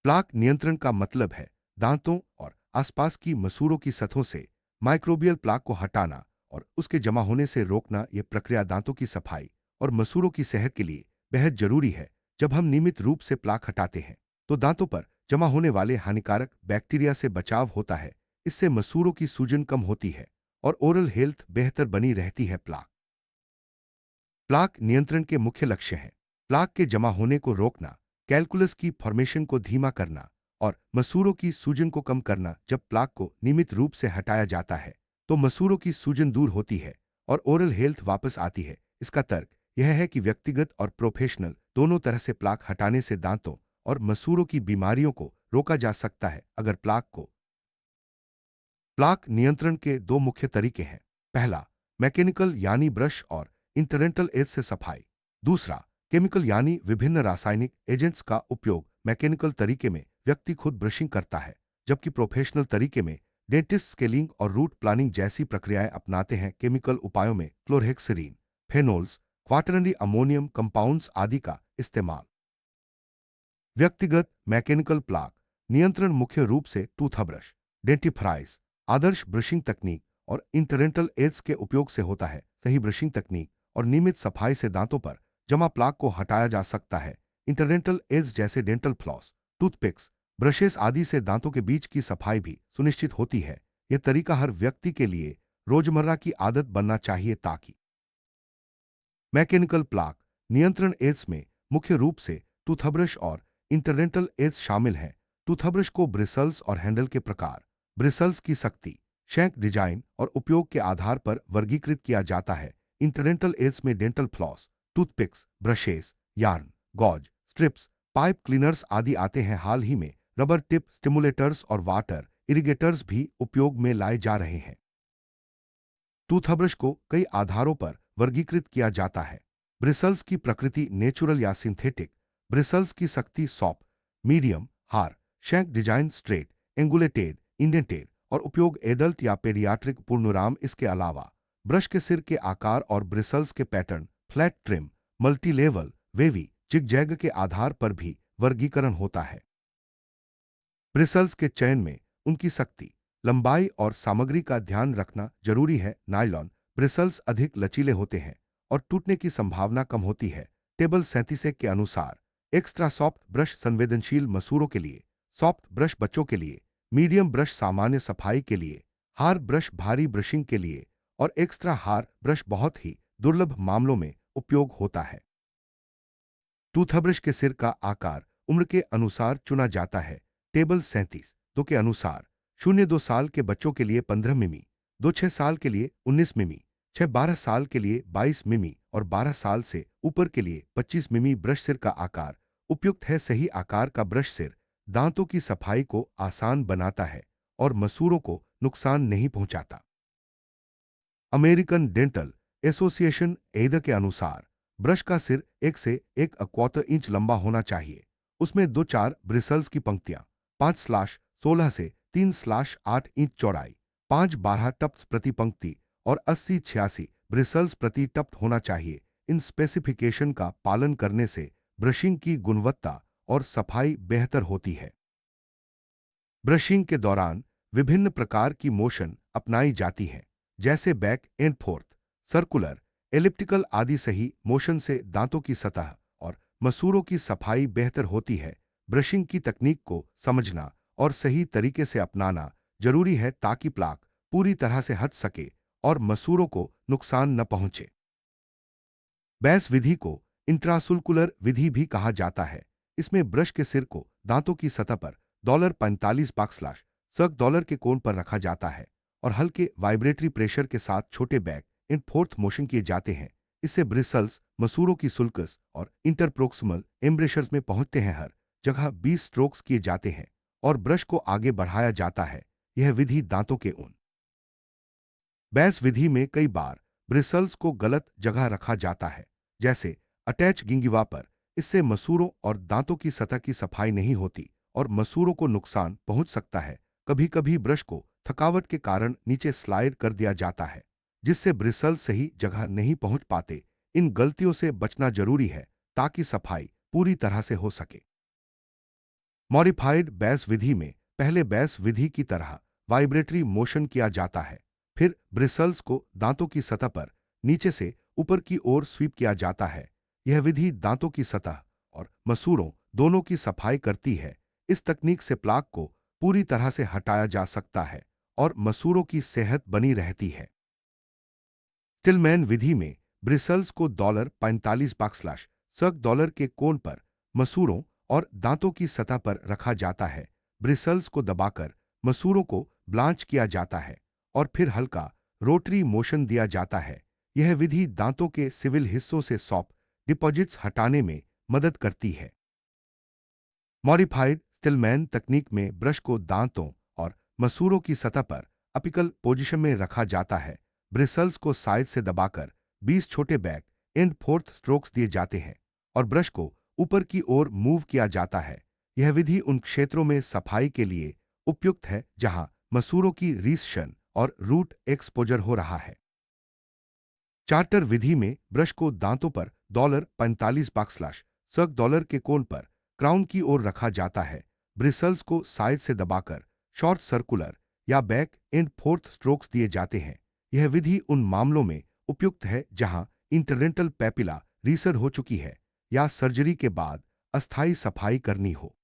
Plaque नियंत्रण का मतलब है दांतों और आसपास की मसूड़ों की सतहों से माइक्रोबियल प्लाक को हटाना और उसके जमा होने से रोकना। यह प्रक्रिया दांतों की सफाई और मसूड़ों की सेहत के लिए बेहद जरूरी है। जब हम नियमित रूप से प्लाक हटाते हैं तो दांतों पर जमा होने वाले हानिकारक बैक्टीरिया से बचाव होता है। इससे मसूड़ों की सूजन कम होती है और ओरल हेल्थ बेहतर बनी रहती है। प्लाक नियंत्रण के मुख्य लक्ष्य हैं प्लाक के जमा होने को रोकना, कैलकुलस की फॉर्मेशन को धीमा करना और मसूड़ों की सूजन को कम करना। जब प्लाक को नियमित रूप से हटाया जाता है तो मसूड़ों की सूजन दूर होती है और ओरल हेल्थ वापस आती है। इसका तर्क यह है कि व्यक्तिगत और प्रोफेशनल दोनों तरह से प्लाक हटाने से दांतों और मसूड़ों की बीमारियों को रोका जा सकता है। अगर प्लाक नियंत्रण के दो मुख्य तरीके हैं। पहला, मैकेनिकल यानी ब्रश और इंटरेंटल एज से सफाई। दूसरा, केमिकल यानी विभिन्न रासायनिक एजेंट्स का उपयोग। मैकेनिकल तरीके में व्यक्ति खुद ब्रशिंग करता है, जबकि प्रोफेशनल तरीके में डेंटिस्ट स्केलिंग और रूट प्लानिंग जैसी प्रक्रियाएं अपनाते हैं। केमिकल उपायों में क्लोरहेक्सिन, फेनोल्स, क्वाटरनरी अमोनियम कंपाउंड्स आदि का इस्तेमाल। व्यक्तिगत मैकेनिकल प्लाक नियंत्रण मुख्य रूप से टूथब्रश, डेंटिफ्राइज, आदर्श ब्रशिंग तकनीक और इंटरेंटल एड्स के उपयोग से होता है। सही ब्रशिंग तकनीक और नियमित सफाई से दांतों पर जमा प्लाक को हटाया जा सकता है। इंटरेंटल एड्स जैसे डेंटल फ्लॉस, टूथपिक्स, ब्रशेस आदि से दांतों के बीच की सफाई भी सुनिश्चित होती है। यह तरीका हर व्यक्ति के लिए रोजमर्रा की आदत बनना चाहिए ताकि मैकेनिकल प्लाक नियंत्रण एड्स में मुख्य रूप से टूथब्रश और इंटरडेंटल एड्स शामिल हैं। टूथब्रश को ब्रिसल्स और हैंडल के प्रकार, ब्रिसल्स की सख्ती, शैंक डिजाइन और उपयोग के आधार पर वर्गीकृत किया जाता है। इंटरडेंटल एड्स में dental floss, toothpicks, brushes, yarn, gauze, strips, pipe cleaners आदि आते हैं। हाल ही में रबर टिप स्टिमुलेटर्स और वाटर इरिगेटर्स भी उपयोग में लाए जा रहे हैं। टूथब्रश को कई आधारों पर वर्गीकृत किया जाता है। ब्रिसल्स की प्रकृति नेचुरल या सिंथेटिक, ब्रिसल्स की सख्ती soft, medium, hard, shank design straight, angulated, indented और उपयोग एडल्ट या पेडियाट्रिक। पूर्णविराम इसके अलावा ब्रश के सिर के आकार और ब्रिसल्स के pattern, flat trim, multi level, wavy, zigzag के आधार पर भी वर्गीकरण होता है। ब्रिसल्स के चयन में उनकी सख्ती, लंबाई और सामग्री का ध्यान रखना जरूरी है। नायलॉन ब्रिसल्स अधिक लचीले होते हैं और टूटने की संभावना कम होती है। टेबल 37 के अनुसार एक्स्ट्रा सॉफ्ट ब्रश संवेदनशील मसूड़ों के लिए, सॉफ्ट ब्रश बच्चों के लिए, मीडियम ब्रश सामान्य सफाई के लिए, हार्ड ब्रश भारी ब्रशिंग के लिए और एक्स्ट्रा हार्ड ब्रश बहुत ही दुर्लभ मामलों में उपयोग होता है। टूथब्रश के सिर का आकार उम्र के अनुसार चुना जाता है। टेबल 37 के अनुसार 0-2 साल के बच्चों के लिए 15 मिमी, 2-6 साल के लिए 19 मिमी, 6-12 साल के लिए 22 मिमी और 12 साल से ऊपर के लिए 25 मिमी ब्रश सिर का आकार उपयुक्त है। सही आकार का ब्रश सिर दांतों की सफाई को आसान बनाता है और मसूड़ों को नुकसान नहीं पहुंचाता। अमेरिकन डेंटल एसोसिएशन एद के अनुसार ब्रश का सिर 1 से 1 क्वार्टर इंच लंबा होना चाहिए। उसमें 2-4 ब्रिसल्स की पंक्तियां, 5/16 से 3/8 इंच चौड़ाई, 5-12 टप्स प्रति पंक्ति और 80-86 ब्रिसल्स प्रति टप्ट होना चाहिए। इन स्पेसिफिकेशन का पालन करने से ब्रशिंग की गुणवत्ता और सफाई बेहतर होती है। ब्रशिंग के दौरान विभिन्न प्रकार की मोशन अपनाई जाती हैं, जैसे back and fourth, circular, elliptical आदि। सही मोशन से दांतों की सतह और मसूड़ों की सफाई बेहतर होती है। ब्रशिंग की तकनीक को समझना और सही तरीके से अपनाना जरूरी है ताकि प्लाक पूरी तरह से हट सके और मसूड़ों को नुकसान न पहुंचे। बैस विधि को इंट्रासुल्कुलर विधि भी कहा जाता है। इसमें ब्रश के सिर को दांतों की सतह पर $45 के कोण पर रखा जाता है और हल्के वाइब्रेटरी प्रेशर के साथ छोटे बैक एंड फोर्थ मोशन किए जाते हैं। इससे ब्रिसल्स मसूड़ों की सुल्कस और इंटरप्रोक्सिमल एम्ब्रेशर्स में पहुंचते हैं। हर जगह 20 स्ट्रोक्स किए जाते हैं और ब्रश को आगे बढ़ाया जाता है। यह विधि दांतों के उन बैस विधि में कई बार ब्रिसल्स को गलत जगह रखा जाता है, जैसे अटैच गिंगिवा पर। इससे मसूड़ों और दांतों की सतह की सफाई नहीं होती और मसूड़ों को नुकसान पहुंच सकता है। कभी कभी ब्रश को थकावट के कारण नीचे स्लाइड कर दिया जाता है, जिससे ब्रिसल्स सही जगह नहीं पहुंच पाते। इन गलतियों से बचना जरूरी है ताकि सफाई पूरी तरह से हो सके। मॉडिफाइड बैस विधि में पहले बैस विधि की तरह वाइब्रेटरी मोशन किया जाता है, फिर ब्रिसल्स को दांतों की सतह पर नीचे से ऊपर की ओर स्वीप किया जाता है। यह विधि दांतों की सतह और मसूड़ों दोनों की सफाई करती है। इस तकनीक से प्लाक को पूरी तरह से हटाया जा सकता है और मसूड़ों की सेहत बनी रहती है। टिलमैन विधि में ब्रिसल्स को $45 के कोण पर मसूड़ों और दांतों की सतह पर रखा जाता है। ब्रिसल्स को दबाकर मसूड़ों को ब्लांच किया जाता है और फिर हल्का रोटरी मोशन दिया जाता है। यह विधि दांतों के सिविल हिस्सों से सॉफ्ट डिपॉजिट्स हटाने में मदद करती है। मॉडिफाइड स्टिलमैन तकनीक में ब्रश को दांतों और मसूड़ों की सतह पर अपिकल पोजीशन में रखा जाता है। ब्रिसल्स को साइड से दबाकर 20 छोटे बैक एंड फोर्थ स्ट्रोक्स दिए जाते हैं और ब्रश को ऊपर की ओर मूव किया जाता है। यह विधि उन क्षेत्रों में सफाई के लिए उपयुक्त है जहां मसूड़ों की रीसेशन और रूट एक्सपोजर हो रहा है। चार्टर विधि में ब्रश को दांतों पर $45 के कोण पर क्राउन की ओर रखा जाता है। ब्रिसल्स को साइड से दबाकर शॉर्ट सर्कुलर या बैक एंड फोर्थ स्ट्रोक्स दिए जाते हैं। यह विधि उन मामलों में उपयुक्त है जहां इंटरडेंटल पैपिला रीसर हो चुकी है या सर्जरी के बाद अस्थायी सफाई करनी हो।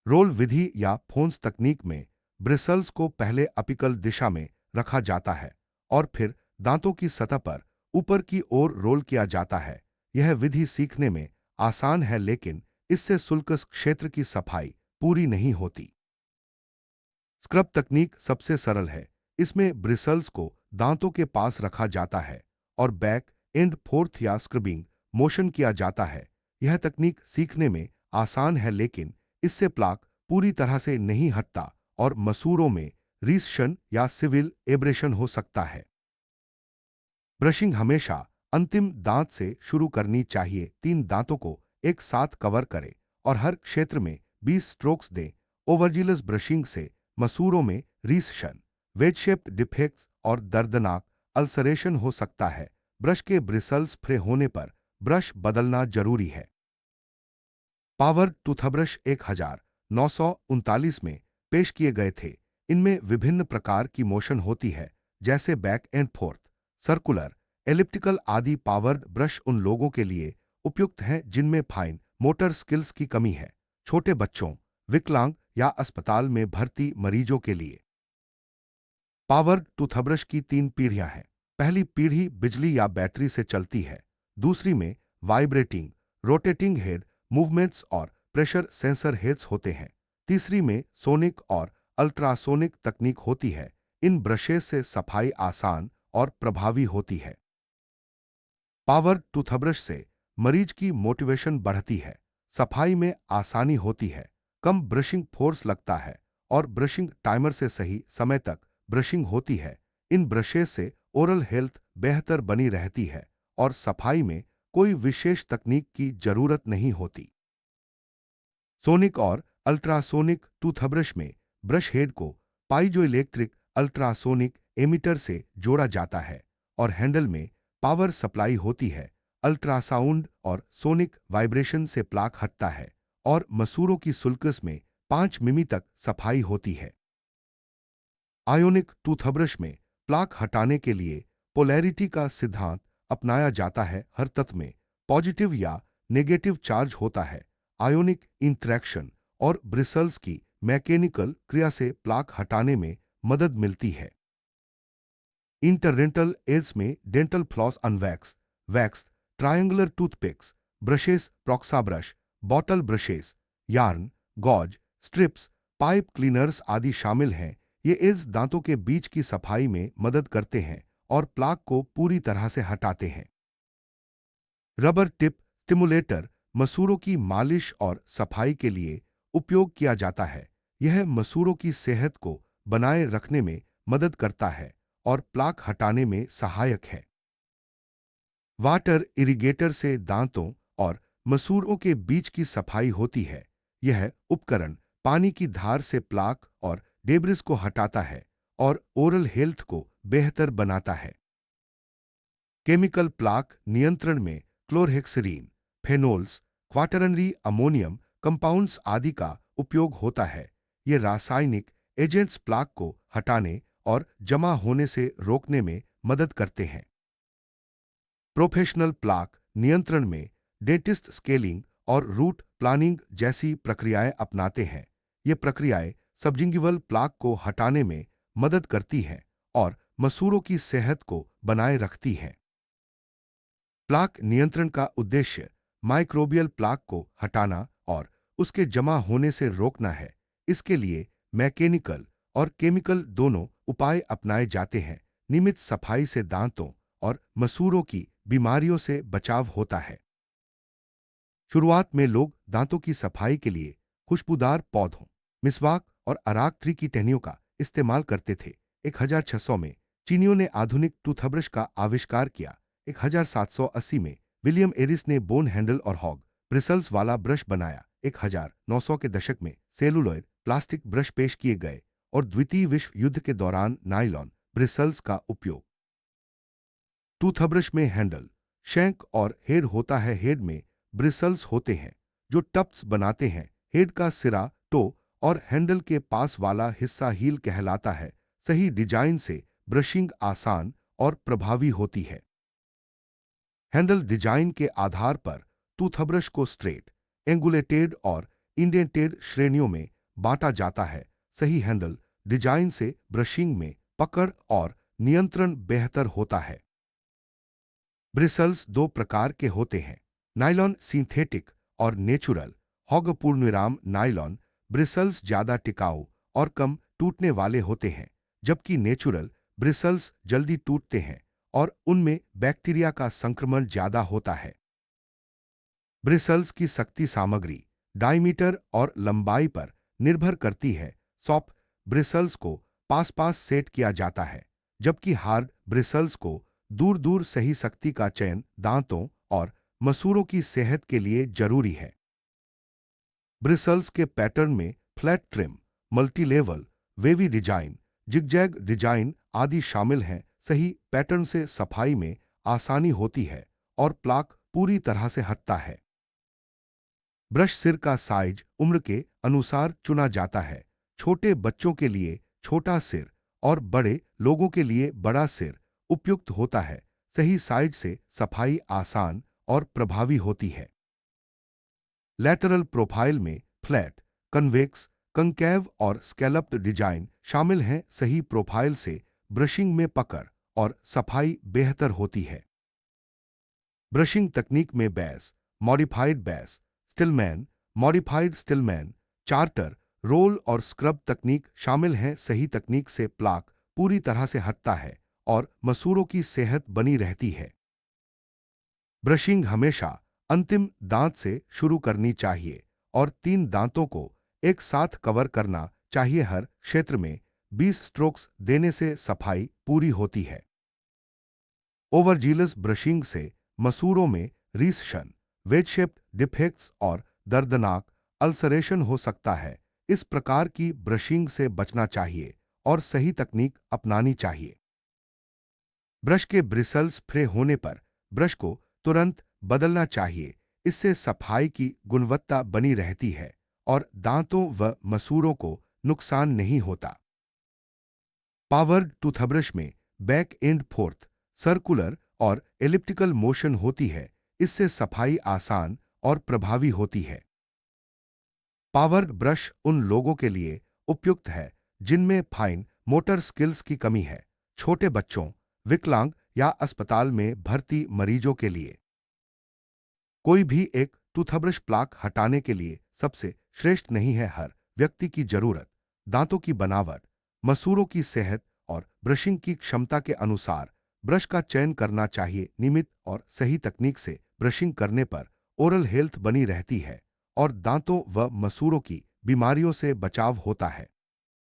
रोल विधि या फोन्स तकनीक में ब्रिसल्स को पहले अपिकल दिशा में रखा जाता है और फिर दांतों की सतह पर ऊपर की ओर रोल किया जाता है। यह विधि सीखने में आसान है लेकिन इससे सुल्कस क्षेत्र की सफाई पूरी नहीं होती। स्क्रब तकनीक सबसे सरल है। इसमें ब्रिसल्स को दांतों के पास रखा जाता है और बैक एंड फोर्थ या स्क्रबिंग मोशन किया जाता है। यह तकनीक सीखने में आसान है लेकिन इससे प्लाक पूरी तरह से नहीं हटता और मसूड़ों में रीसेशन या सिविल एब्रेशन हो सकता है। ब्रशिंग हमेशा अंतिम दांत से शुरू करनी चाहिए। 3 दांतों को एक साथ कवर करें और हर क्षेत्र में 20 स्ट्रोक्स दें। ओवरजिलस ब्रशिंग से मसूड़ों में रीसेशन, वेज शेप्ड डिफेक्ट्स और दर्दनाक अल्सरेशन हो सकता है। ब्रश के ब्रिसल्स फ्रे होने पर ब्रश बदलना जरूरी है। पावर टूथब्रश 1939 में पेश किए गए थे। इनमें विभिन्न प्रकार की मोशन होती है जैसे back and fourth, circular, elliptical आदि। पावर्ड ब्रश उन लोगों के लिए उपयुक्त हैं जिनमें फाइन मोटर स्किल्स की कमी है, छोटे बच्चों, विकलांग या अस्पताल में भर्ती मरीजों के लिए। पावर टूथब्रश की 3 पीढ़ियां हैं। पहली पीढ़ी बिजली या बैटरी से चलती है। दूसरी में वाइब्रेटिंग, रोटेटिंग हेड मूवमेंट्स और प्रेशर सेंसर हेड्स होते हैं। तीसरी में सोनिक और अल्ट्रासोनिक तकनीक होती है। इन ब्रशेस से सफाई आसान और प्रभावी होती है। पावर टूथब्रश से मरीज की मोटिवेशन बढ़ती है, सफाई में आसानी होती है, कम ब्रशिंग फोर्स लगता है और ब्रशिंग टाइमर से सही समय तक ब्रशिंग होती है। इन ब्रशेस से ओरल हेल्थ बेहतर बनी रहती है और सफाई में कोई विशेष तकनीक की जरूरत नहीं होती। सोनिक और अल्ट्रासोनिक टूथब्रश में ब्रश हेड को पाइजोइलेक्ट्रिक अल्ट्रासोनिक एमिटर से जोड़ा जाता है और हैंडल में पावर सप्लाई होती है। अल्ट्रासाउंड और सोनिक वाइब्रेशन से प्लाक हटता है और मसूड़ों की सुल्कस में 5 मिमी तक सफाई होती है। आयोनिक टूथब्रश में प्लाक हटाने के लिए पोलैरिटी का सिद्धांत अपनाया जाता है। हर तत्व में पॉजिटिव या नेगेटिव चार्ज होता है। आयोनिक इंटरैक्शन और ब्रिसल्स की मैकेनिकल क्रिया से प्लाक हटाने में मदद मिलती है। इंटरडेंटल एज में dental floss, unwax, wax, triangular toothpicks, brushes, proxa brush, bottle brushes, yarn, gauze, strips, pipe cleaners आदि शामिल हैं। ये एज दांतों के बीच की सफाई में मदद करते हैं और प्लाक को पूरी तरह से हटाते हैं। रबर टिप स्टिमुलेटर मसूड़ों की मालिश और सफाई के लिए उपयोग किया जाता है। यह मसूड़ों की सेहत को बनाए रखने में मदद करता है और प्लाक हटाने में सहायक है। वाटर इरिगेटर से दांतों और मसूड़ों के बीच की सफाई होती है। यह उपकरण पानी की धार से प्लाक और डेब्रिस को हटाता है और ओरल हेल्थ को बेहतर बनाता है। केमिकल प्लाक नियंत्रण में क्लोरहेक्सिरीन, फेनोल्स, क्वाटरनरी अमोनियम कंपाउंड्स आदि का उपयोग होता है। ये रासायनिक एजेंट्स प्लाक को हटाने और जमा होने से रोकने में मदद करते हैं। प्रोफेशनल प्लाक नियंत्रण में डेंटिस्ट स्केलिंग और रूट प्लानिंग जैसी प्रक्रियाएं अपनाते हैं। ये प्रक्रियाएं सबजिंगिवल प्लाक को हटाने में मदद करती हैं और मसूड़ों की सेहत को बनाए रखती हैं। प्लाक नियंत्रण का उद्देश्य माइक्रोबियल प्लाक को हटाना और उसके जमा होने से रोकना है। इसके लिए मैकेनिकल और केमिकल दोनों उपाय अपनाए जाते हैं। नियमित सफाई से दांतों और मसूड़ों की बीमारियों से बचाव होता है। शुरुआत में लोग दांतों की सफाई के लिए खुशबूदार पौधों, मिसवाक और अराक ट्री की टहनियों का इस्तेमाल करते थे। 1600 में चीनियों ने आधुनिक टूथब्रश का आविष्कार किया। 1780 में विलियम एरिस ने बोन हैंडल और हॉग ब्रिसल्स वाला ब्रश बनाया। 1900 के दशक में सेलुलॉइड प्लास्टिक ब्रश पेश किए गए और द्वितीय विश्व युद्ध के दौरान नायलॉन ब्रिसल्स का उपयोग। टूथब्रश में हैंडल, शैंक और हेड होता है। हेड में ब्रिसल्स होते हैं जो टप्स बनाते हैं। हेड का सिरा, टो और हैंडल के पास वाला हिस्सा हील कहलाता है। सही डिजाइन से ब्रशिंग आसान और प्रभावी होती है। हैंडल डिजाइन के आधार पर टूथब्रश को स्ट्रेट, एंगुलेटेड और इंडेंटेड श्रेणियों में बांटा जाता है। सही हैंडल डिजाइन से ब्रशिंग में पकड़ और नियंत्रण बेहतर होता है। ब्रिसल्स दो प्रकार के होते हैं, नायलॉन सिंथेटिक और नेचुरल। हॉग पूर्णविराम नायलॉन ब्रिसल्स ज्यादा टिकाऊ और कम टूटने वाले होते हैं, जबकि नेचुरल ब्रिसल्स जल्दी टूटते हैं और उनमें बैक्टीरिया का संक्रमण ज्यादा होता है। ब्रिसल्स की सख्ती सामग्री, डायमीटर और लंबाई पर निर्भर करती है। सॉफ्ट ब्रिसल्स को पास पास सेट किया जाता है, जबकि हार्ड ब्रिसल्स को दूर दूर सही सख्ती का चयन दांतों और मसूड़ों की सेहत के लिए जरूरी है। ब्रिसल्स के पैटर्न में flat trim, multilevel, wavy design, zigzag design आदि शामिल हैं। सही पैटर्न से सफाई में आसानी होती है और प्लाक पूरी तरह से हटता है। ब्रश सिर का साइज उम्र के अनुसार चुना जाता है। छोटे बच्चों के लिए छोटा सिर और बड़े लोगों के लिए बड़ा सिर उपयुक्त होता है। सही साइज से सफाई आसान और प्रभावी होती है। लैटरल प्रोफाइल में फ्लैट, कन्वेक्स, कंकेव और स्कैलप्ड डिजाइन शामिल हैं। सही प्रोफाइल से ब्रशिंग में पकड़ और सफाई बेहतर होती है। ब्रशिंग तकनीक में Bass, modified Bass, Stillman, modified Stillman, Charter, roll और स्क्रब तकनीक शामिल हैं। सही तकनीक से प्लाक पूरी तरह से हटता है और मसूड़ों की सेहत बनी रहती है। ब्रशिंग हमेशा अंतिम दांत से शुरू करनी चाहिए और 3 दांतों को एक साथ कवर करना चाहिए। हर क्षेत्र में 20 स्ट्रोक्स देने से सफाई पूरी होती है। ओवरजीलस ब्रशिंग से मसूड़ों में रीसेशन, वेज शेप्ड डिफेक्ट्स और दर्दनाक अल्सरेशन हो सकता है। इस प्रकार की ब्रशिंग से बचना चाहिए और सही तकनीक अपनानी चाहिए। ब्रश के ब्रिसल्स फ्रे होने पर ब्रश को तुरंत बदलना चाहिए। इससे सफाई की गुणवत्ता बनी रहती है और दांतों व मसूड़ों को नुकसान नहीं होता। पावर्ड टूथब्रश में बैक एंड फोर्थ, सर्कुलर और एलिप्टिकल मोशन होती है। इससे सफाई आसान और प्रभावी होती है। पावर्ड ब्रश उन लोगों के लिए उपयुक्त है जिनमें फाइन मोटर स्किल्स की कमी है, छोटे बच्चों, विकलांग या अस्पताल में भर्ती मरीजों के लिए। कोई भी एक टूथब्रश प्लाक हटाने के लिए सबसे श्रेष्ठ नहीं है। हर व्यक्ति की जरूरत, दांतों की बनावट, मसूड़ों की सेहत और ब्रशिंग की क्षमता के अनुसार ब्रश का चयन करना चाहिए। नियमित और सही तकनीक से ब्रशिंग करने पर ओरल हेल्थ बनी रहती है और दांतों व मसूड़ों की बीमारियों से बचाव होता है।